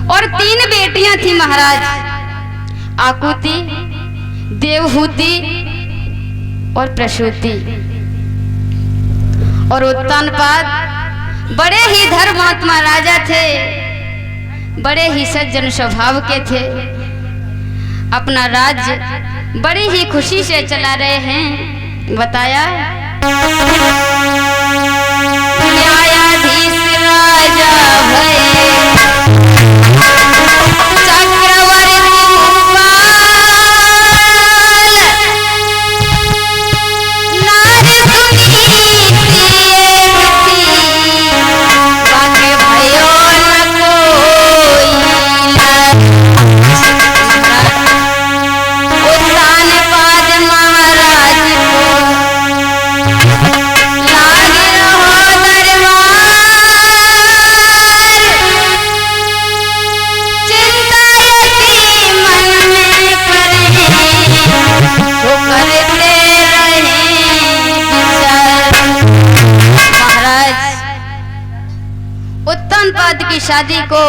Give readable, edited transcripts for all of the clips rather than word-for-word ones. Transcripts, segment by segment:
और 3 बेटियां थी महाराज, आकुति, देवहूति और प्रसूति। और उत्तानपाद बड़े ही धर्मात्मा राजा थे, बड़े ही सज्जन स्वभाव के थे। अपना राज्य बड़ी ही खुशी से चला रहे हैं। बताया न्यायाधीश राजा भये की शादी को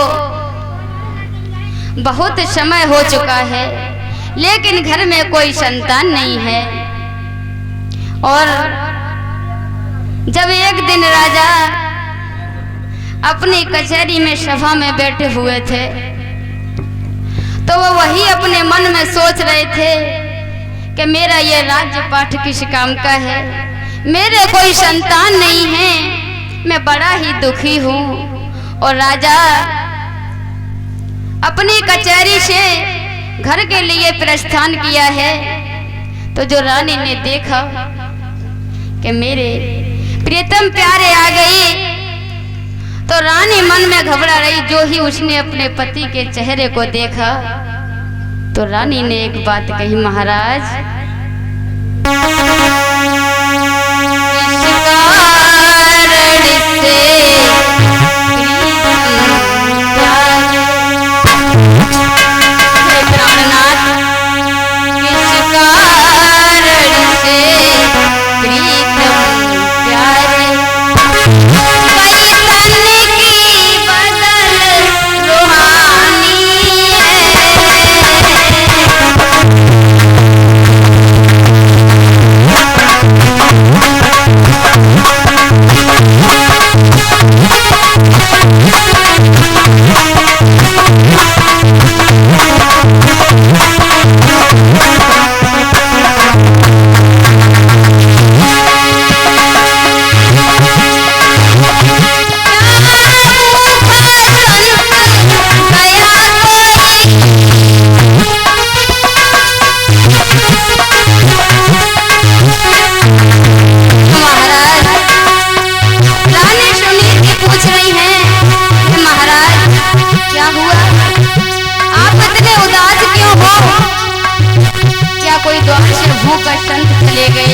बहुत समय हो चुका है, लेकिन घर में कोई संतान नहीं है। और जब एक दिन राजा अपनी कचहरी में सभा में बैठे हुए थे, तो वो वही अपने मन में सोच रहे थे कि मेरा ये राज्य पाठ किस काम का है, मेरे कोई संतान नहीं है, मैं बड़ा ही दुखी हूँ। और राजा अपनी कचहरी से घर के लिए प्रस्थान किया है, तो जो रानी ने देखा कि मेरे प्रियतम प्यारे आ गई, तो रानी मन में घबरा रही। जो ही उसने अपने पति के चेहरे को देखा, तो रानी ने एक बात कही, महाराज कोई द्वार से भूख का संत चले गए।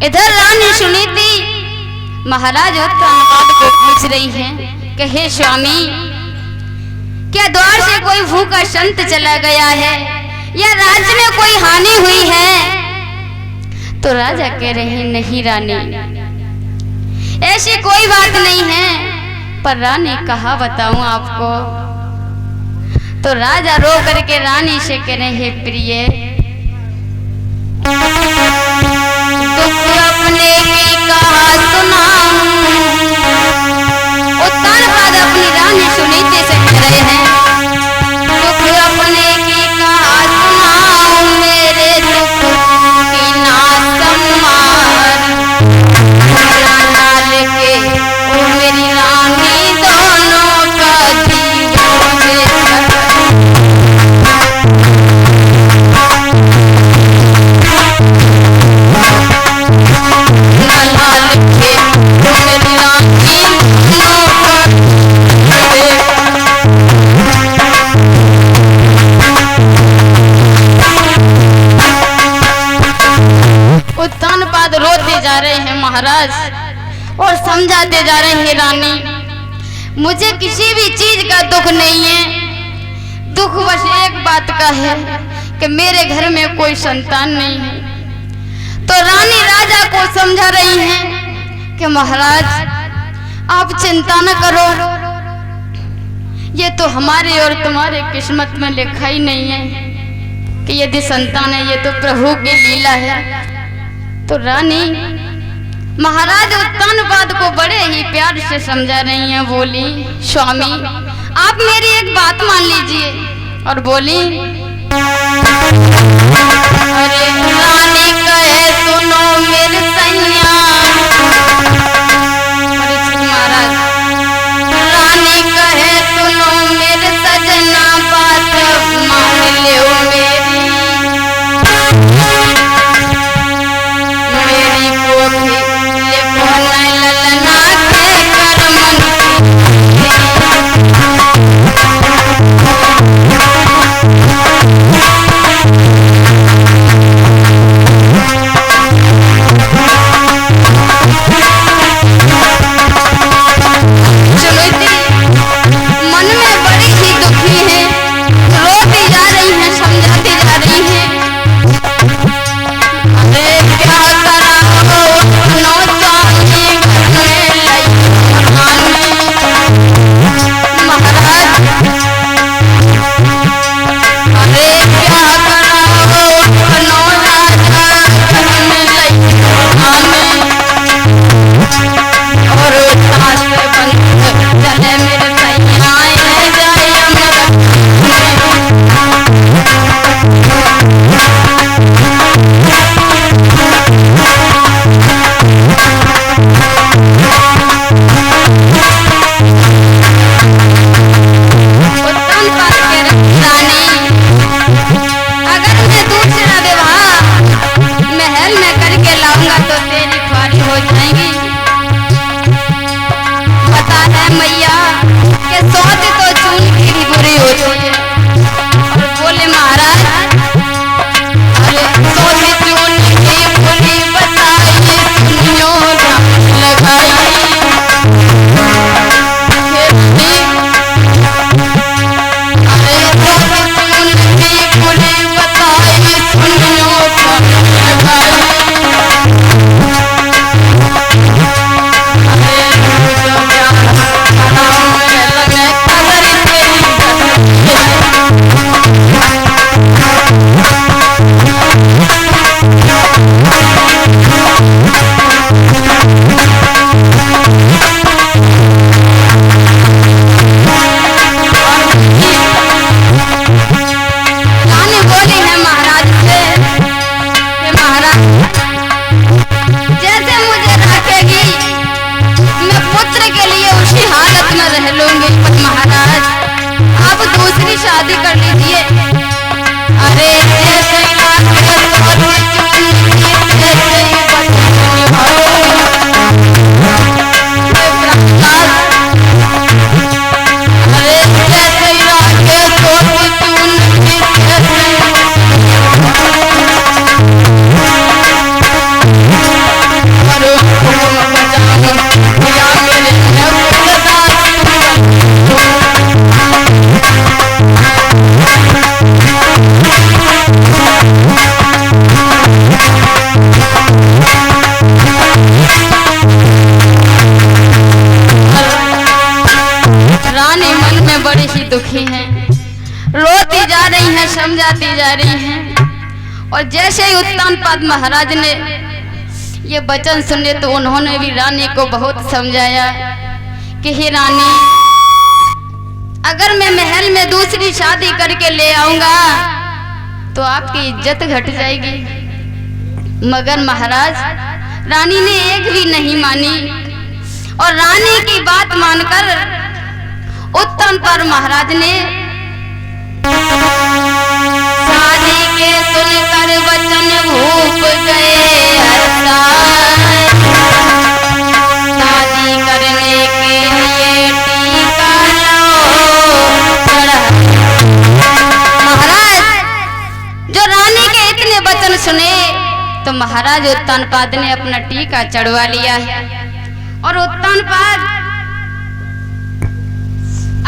इधर रानी सुनीति महाराज उत्तानपाद को पूछ रही हैं कि हे स्वामी, क्या द्वार से कोई भूखा संत चला गया है या राज्य में कोई हानि हुई है? तो राजा कह रहे हैं नहीं रानी, ऐसी कोई बात नहीं है। पर रानी कहा बताऊं आपको? तो राजा रो करके रानी से कह रहे हैं प्रिय, दुख अपने की कहा सुनाऊं, रानी सुनीति से कह रहे हैं, दुख अपने की कहा सुनाऊं, मेरे दुख की ना सम्मान, नाल के ओ मेरी रानी दोनों का जीवन बेकार। उत्तानपाद रोते जा रहे हैं महाराज और समझाते जा रहे हैं, रानी मुझे किसी भी चीज का दुख नहीं है, दुख बस एक बात का है कि मेरे घर में कोई संतान नहीं है। तो रानी राजा को समझा रही हैं कि महाराज आप चिंता न करो, ये तो हमारे और तुम्हारे किस्मत में लिखा ही नहीं है कि यदि संतान है, ये तो प्रभु की लीला है। तो रानी महाराज उत्तानपाद को बड़े ही प्यार से समझा रही हैं, बोली स्वामी आप मेरी एक बात मान लीजिए। और बोली अरे रानी कहे सुनो मेरे सैया, महाराज रानी कहे सुनो मेरे सजना, बात मान लो मेरी, मेरी कोठी लिखो न ललना के करमन दुखी हैं, रोती जा रही हैं, समझाती जा रही हैं। और जैसे ही उत्तानपाद महाराज ने ये वचन सुने तो उन्होंने भी रानी को बहुत समझाया कि हे रानी, अगर मैं महल में दूसरी शादी करके ले आऊंगा तो आपकी इज्जत घट जाएगी। मगर महाराज रानी ने एक भी नहीं मानी और रानी की बात मानकर उत्तमपाद महाराज ने शादी के सुनकर वचन भूप गए शादी करने के लिए टीका महाराज जो रानी के इतने वचन सुने तो महाराज उत्तमपाद ने अपना टीका चढ़वा लिया और उत्तमपाद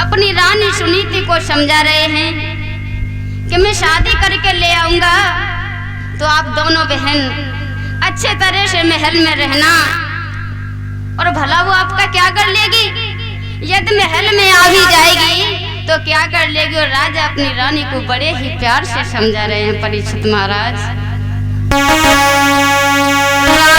अपनी रानी सुनीति को समझा रहे हैं कि मैं शादी करके ले आऊंगा तो आप दोनों बहन अच्छे तरह से महल में रहना और भला वो आपका क्या कर लेगी। यदि महल में आ भी जाएगी तो क्या कर लेगी। और राजा अपनी रानी को बड़े ही प्यार से समझा रहे हैं परीक्षित महाराज। राजा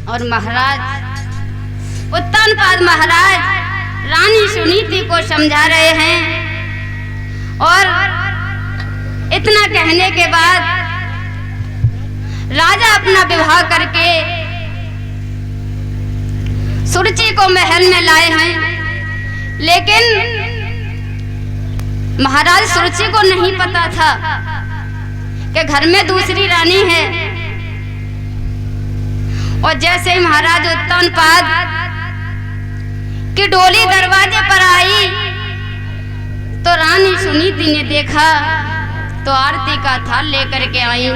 और महाराज उत्तमपाद महाराज रानी सुनीति को समझा रहे हैं। और इतना कहने के बाद राजा अपना विवाह करके सुरुचि को महल में लाए हैं। लेकिन महाराज सुरुचि को नहीं पता था कि घर में दूसरी रानी है। और जैसे ही महाराज उत्तमपाद की डोली दरवाजे पर आई तो रानी सुनीति ने देखा तो आरती का थाल लेकर के आई।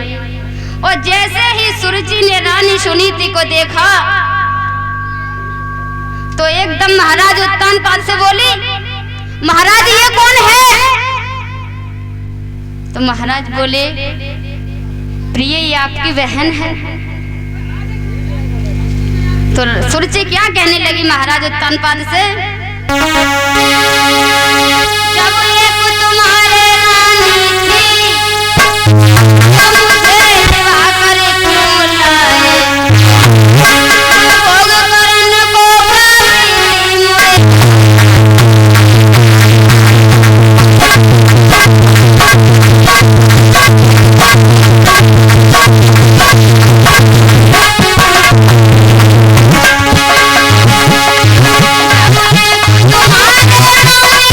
और जैसे ही सुरुचि ने रानी सुनीति को देखा तो एकदम महाराज उत्तमपाद से बोली, महाराज ये कौन है? तो महाराज बोले, प्रिय ये आपकी बहन है। तो सुरुचि क्या कहने लगी महाराज उत्तमपाद से, जब एक तुम्हारे रानी थी तो मुझे विवाह कर क्यों लाए, भोग करने को कभी तुम्हारे